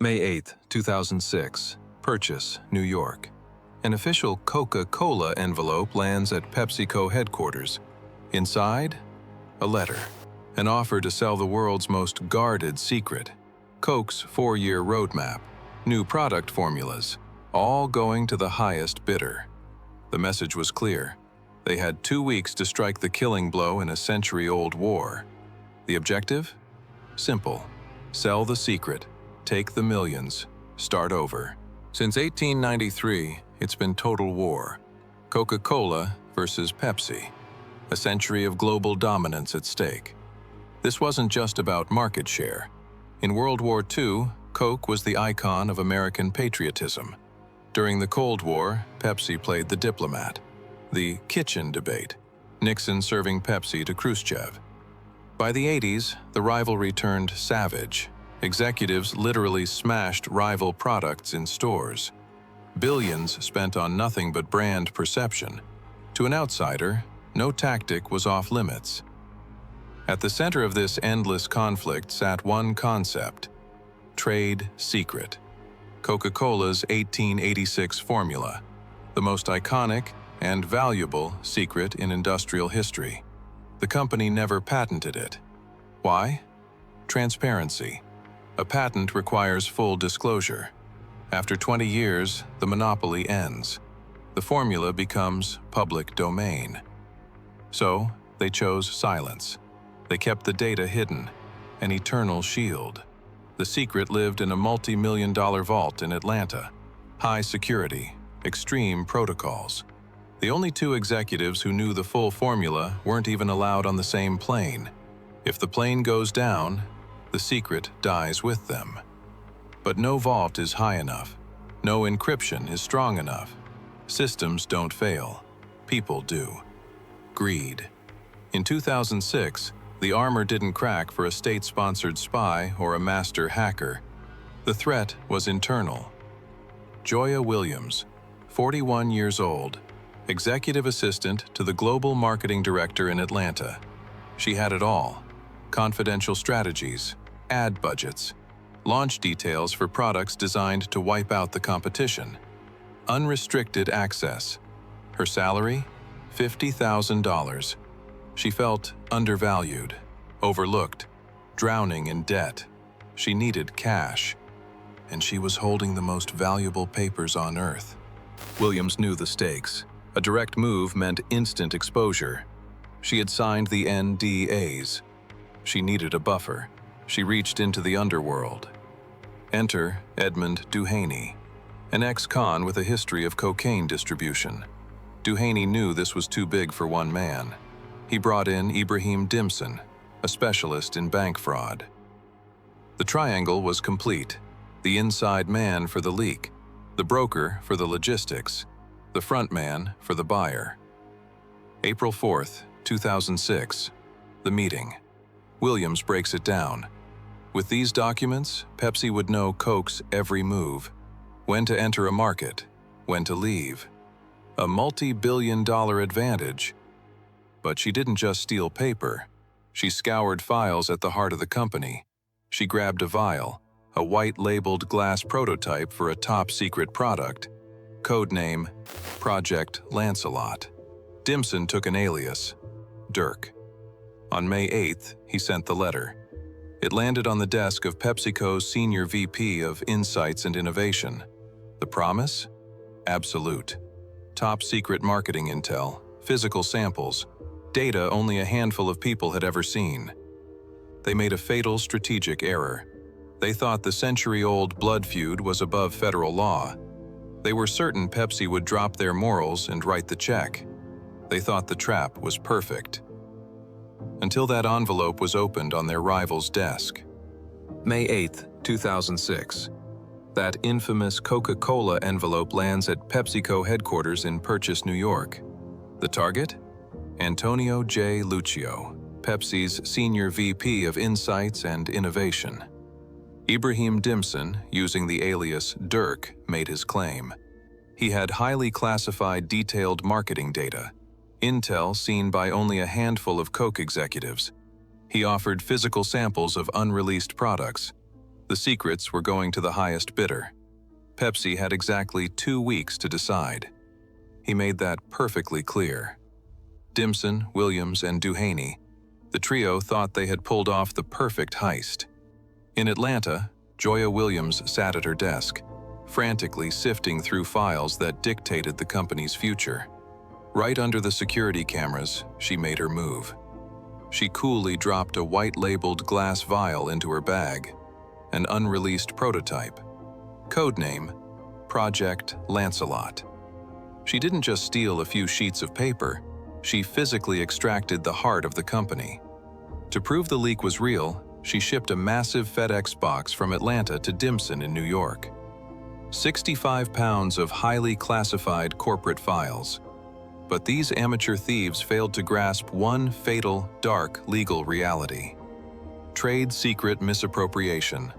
May 8, 2006. Purchase, New York. An official Coca-Cola envelope lands at PepsiCo headquarters. Inside, a letter. An offer to sell the world's most guarded secret. Coke's 4-year roadmap. New product formulas. All going to the highest bidder. The message was clear. They had 2 weeks to strike the killing blow in a century-old war. The objective? Simple. Sell the secret. Take the millions. Start over. Since 1893, it's been total war. Coca-Cola versus Pepsi. A century of global dominance at stake. This wasn't just about market share. In World War II, Coke was the icon of American patriotism. During the Cold War, Pepsi played the diplomat. The kitchen debate. Nixon serving Pepsi to Khrushchev. By the 80s, the rivalry turned savage. Executives literally smashed rival products in stores. Billions spent on nothing but brand perception. To an outsider, no tactic was off limits. At the center of this endless conflict sat one concept: trade secret. Coca-Cola's 1886 formula, the most iconic and valuable secret in industrial history. The company never patented it. Why? Transparency. A patent requires full disclosure. After 20 years, the monopoly ends. The formula becomes public domain. So, they chose silence. They kept the data hidden, an eternal shield. The secret lived in a multi-million-dollar vault in Atlanta. High security, extreme protocols. The only 2 executives who knew the full formula weren't even allowed on the same plane. If the plane goes down, the secret dies with them. But no vault is high enough. No encryption is strong enough. Systems don't fail. People do. Greed. In 2006, the armor didn't crack for a state-sponsored spy or a master hacker. The threat was internal. Joya Williams, 41 years old, executive assistant to the global marketing director in Atlanta. She had it all: confidential strategies, ad budgets, launch details for products designed to wipe out the competition, unrestricted access. Her salary? $50,000. She felt undervalued, overlooked, drowning in debt. She needed cash, and she was holding the most valuable papers on earth. Williams knew the stakes. A direct move meant instant exposure. She had signed the NDAs. She needed a buffer. She reached into the underworld. Enter Edmund Duhaney, an ex-con with a history of cocaine distribution. Duhaney knew this was too big for one man. He brought in Ibrahim Dimson, a specialist in bank fraud. The triangle was complete: the inside man for the leak, the broker for the logistics, the front man for the buyer. April 4th, 2006. The meeting. Williams breaks it down. With these documents, Pepsi would know Coke's every move: when to enter a market, when to leave. A multi-billion-dollar advantage. But she didn't just steal paper. She scoured files at the heart of the company. She grabbed a vial, a white-labeled glass prototype for a top-secret product. Codename Project Lancelot. Dimson took an alias, Dirk. On May 8th, he sent the letter. It landed on the desk of PepsiCo's senior VP of Insights and Innovation. The promise? Absolute. Top-secret marketing intel, physical samples, data only a handful of people had ever seen. They made a fatal strategic error. They thought the century-old blood feud was above federal law. They were certain Pepsi would drop their morals and write the check. They thought the trap was perfect. Until that envelope was opened on their rival's desk. May 8th, 2006. That infamous Coca-Cola envelope lands at PepsiCo headquarters in Purchase, New York. The target? Antonio J. Lucio, Pepsi's senior VP of Insights and Innovation. Ibrahim Dimson, using the alias Dirk, made his claim. He had highly classified detailed marketing data, intel seen by only a handful of Coke executives. He offered physical samples of unreleased products. The secrets were going to the highest bidder. Pepsi had exactly 2 weeks to decide. He made that perfectly clear. Dimson, Williams, and Duhaney, the trio thought they had pulled off the perfect heist. In Atlanta, Joya Williams sat at her desk, frantically sifting through files that dictated the company's future. Right under the security cameras, she made her move. She coolly dropped a white-labeled glass vial into her bag, an unreleased prototype. Codename, Project Lancelot. She didn't just steal a few sheets of paper, she physically extracted the heart of the company. To prove the leak was real, she shipped a massive FedEx box from Atlanta to Dimson in New York. 65 pounds of highly classified corporate files. But these amateur thieves failed to grasp one fatal, dark legal reality. Trade Secret Misappropriation.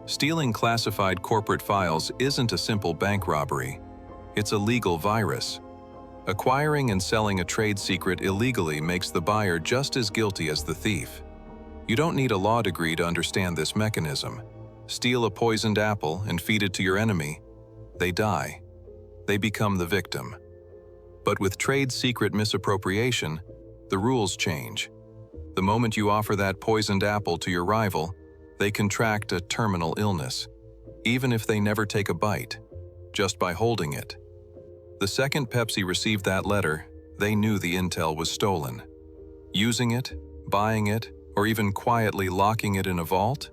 Stealing classified corporate files isn't a simple bank robbery. It's a legal virus. Acquiring and selling a trade secret illegally makes the buyer just as guilty as the thief. You don't need a law degree to understand this mechanism. Steal a poisoned apple and feed it to your enemy. They die. They become the victim. But with trade secret misappropriation, the rules change. The moment you offer that poisoned apple to your rival, they contract a terminal illness, even if they never take a bite, just by holding it. The second Pepsi received that letter, they knew the intel was stolen. Using it, buying it, or even quietly locking it in a vault,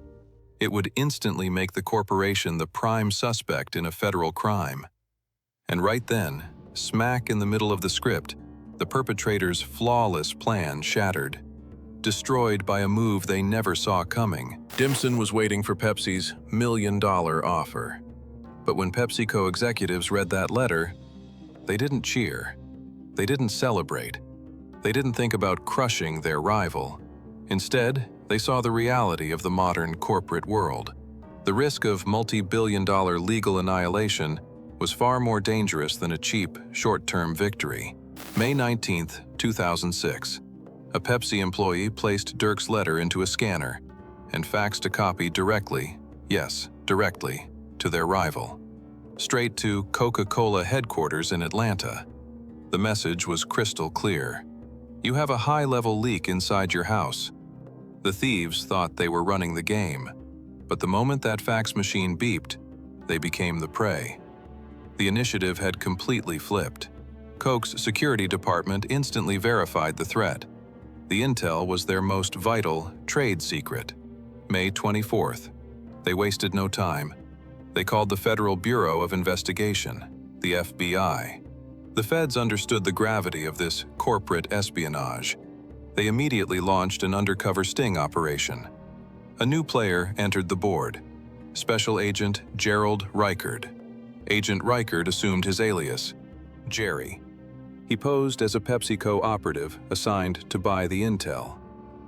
it would instantly make the corporation the prime suspect in a federal crime. And right then, smack in the middle of the script, the perpetrator's flawless plan shattered, destroyed by a move they never saw coming. Dimson was waiting for Pepsi's $1 million offer. But when PepsiCo executives read that letter, they didn't cheer. They didn't celebrate. They didn't think about crushing their rival. Instead, they saw the reality of the modern corporate world. The risk of multi-billion-dollar legal annihilation was far more dangerous than a cheap, short-term victory. May 19, 2006. A Pepsi employee placed Dirk's letter into a scanner and faxed a copy directly, yes, directly, to their rival. Straight to Coca-Cola headquarters in Atlanta. The message was crystal clear. You have a high-level leak inside your house. The thieves thought they were running the game, but the moment that fax machine beeped, they became the prey. The initiative had completely flipped. Coke's security department instantly verified the threat. The intel was their most vital trade secret. May 24th. They wasted no time. They called the Federal Bureau of Investigation, the FBI. The feds understood the gravity of this corporate espionage. They immediately launched an undercover sting operation. A new player entered the board, Special Agent Gerald Reichard. Agent Reichard assumed his alias, Jerry. He posed as a PepsiCo operative assigned to buy the intel.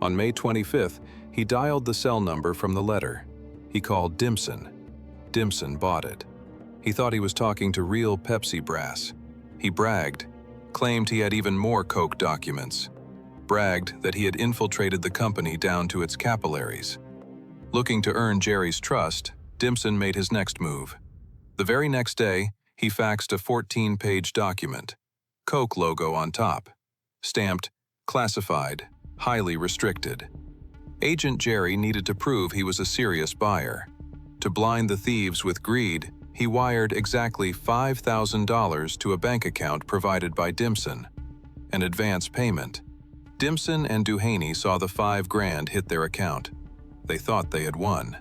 On May 25th, he dialed the cell number from the letter. He called Dimson. Dimson bought it. He thought he was talking to real Pepsi brass. He bragged, claimed he had even more Coke documents, bragged that he had infiltrated the company down to its capillaries. Looking to earn Jerry's trust, Dimson made his next move. The very next day, he faxed a 14-page document, Coke logo on top, stamped, classified, highly restricted. Agent Jerry needed to prove he was a serious buyer. To blind the thieves with greed, he wired exactly $5,000 to a bank account provided by Dimson, an advance payment. Dimson and Duhaney saw the $5,000 hit their account. They thought they had won.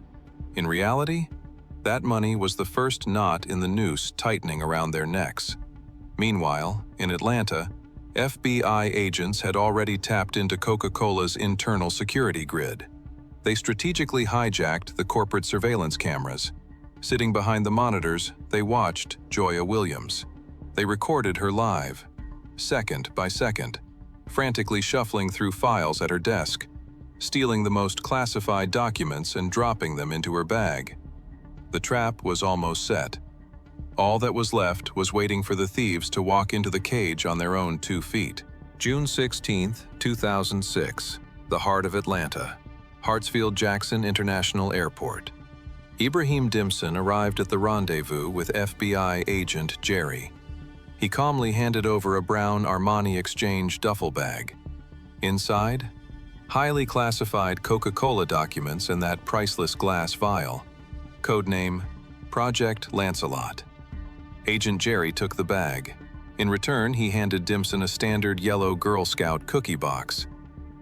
In reality, that money was the first knot in the noose tightening around their necks. Meanwhile, in Atlanta, FBI agents had already tapped into Coca-Cola's internal security grid. They strategically hijacked the corporate surveillance cameras. Sitting behind the monitors, they watched Joya Williams. They recorded her live, second by second, frantically shuffling through files at her desk, stealing the most classified documents and dropping them into her bag. The trap was almost set. All that was left was waiting for the thieves to walk into the cage on their own 2 feet. June 16, 2006, the heart of Atlanta, Hartsfield-Jackson International Airport. Ibrahim Dimson arrived at the rendezvous with FBI agent Jerry. He calmly handed over a brown Armani Exchange duffel bag. Inside, highly classified Coca-Cola documents in that priceless glass vial. Codename Project Lancelot. Agent Jerry took the bag. In return, he handed Dimson a standard yellow Girl Scout cookie box.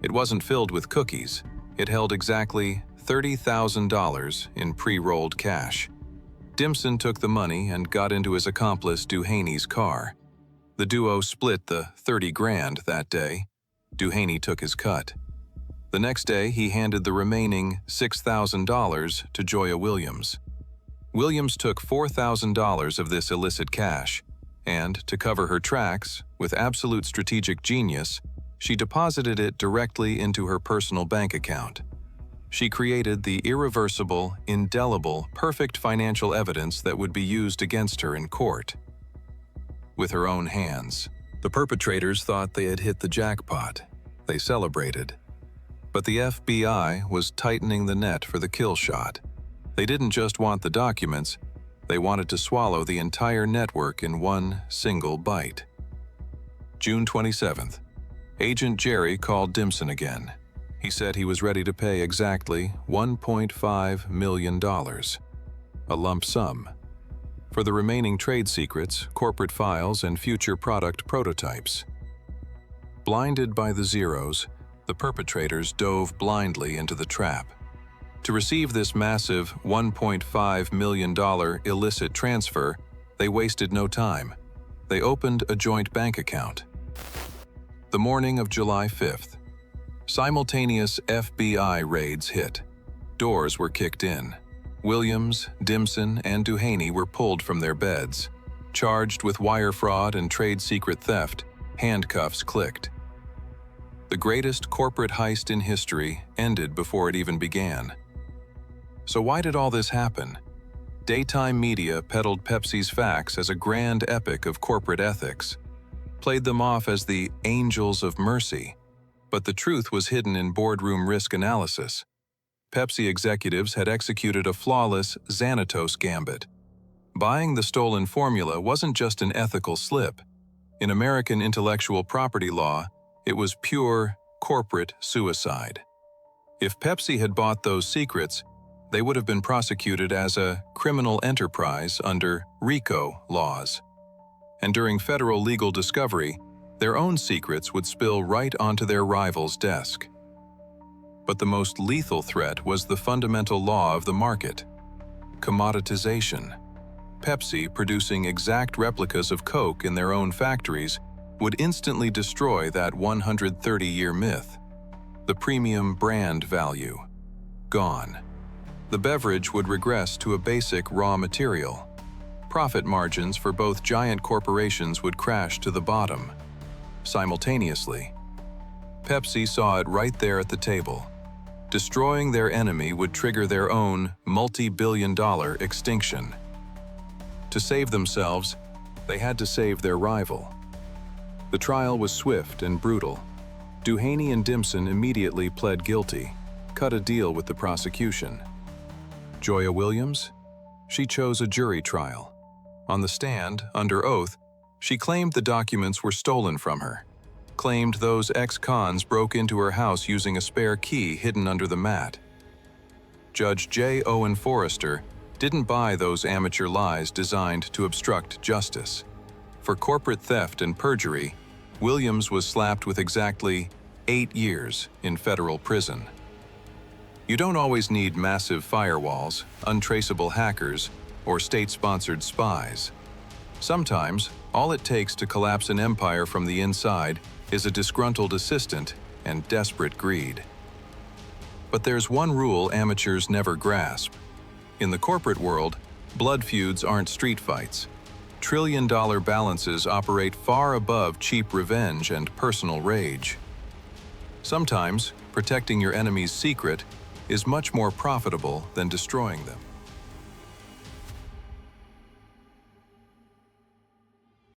It wasn't filled with cookies. It held exactly $30,000 in pre-rolled cash. Dimson took the money and got into his accomplice Duhaney's car. The duo split the $30,000 that day. Duhaney took his cut. The next day, he handed the remaining $6,000 to Joya Williams. Williams took $4,000 of this illicit cash, and to cover her tracks, with absolute strategic genius, she deposited it directly into her personal bank account. She created the irreversible, indelible, perfect financial evidence that would be used against her in court. With her own hands. The perpetrators thought they had hit the jackpot. They celebrated. But the FBI was tightening the net for the kill shot. They didn't just want the documents, they wanted to swallow the entire network in one single bite. June 27th. Agent Jerry called Dimson again. He said he was ready to pay exactly $1.5 million, a lump sum, for the remaining trade secrets, corporate files, and future product prototypes. Blinded by the zeros, the perpetrators dove blindly into the trap. To receive this massive $1.5 million illicit transfer, they wasted no time. They opened a joint bank account. The morning of July 5th, simultaneous FBI raids hit. Doors were kicked in. Williams, Dimson, and Duhaney were pulled from their beds. Charged with wire fraud and trade secret theft, handcuffs clicked. The greatest corporate heist in history ended before it even began. So why did all this happen? Daytime media peddled Pepsi's facts as a grand epic of corporate ethics, played them off as the angels of mercy, but the truth was hidden in boardroom risk analysis. Pepsi executives had executed a flawless Xanatos Gambit. Buying the stolen formula wasn't just an ethical slip. In American intellectual property law, it was pure corporate suicide. If Pepsi had bought those secrets, they would have been prosecuted as a criminal enterprise under RICO laws. And during federal legal discovery, their own secrets would spill right onto their rival's desk. But the most lethal threat was the fundamental law of the market: commoditization. Pepsi, producing exact replicas of Coke in their own factories, would instantly destroy that 130-year myth. The premium brand value. Gone. The beverage would regress to a basic raw material. Profit margins for both giant corporations would crash to the bottom. Simultaneously, Pepsi saw it right there at the table. Destroying their enemy would trigger their own multi-billion-dollar extinction. To save themselves, they had to save their rival. The trial was swift and brutal. Duhaney and Dimson immediately pled guilty, cut a deal with the prosecution. Joya Williams? She chose a jury trial. On the stand, under oath, she claimed the documents were stolen from her, claimed those ex-cons broke into her house using a spare key hidden under the mat. Judge J. Owen Forrester didn't buy those amateur lies designed to obstruct justice. For corporate theft and perjury, Williams was slapped with exactly 8 years in federal prison. You don't always need massive firewalls, untraceable hackers, or state-sponsored spies. Sometimes, all it takes to collapse an empire from the inside is a disgruntled assistant and desperate greed. But there's one rule amateurs never grasp. In the corporate world, blood feuds aren't street fights. Trillion-dollar balances operate far above cheap revenge and personal rage. Sometimes, protecting your enemy's secret is much more profitable than destroying them.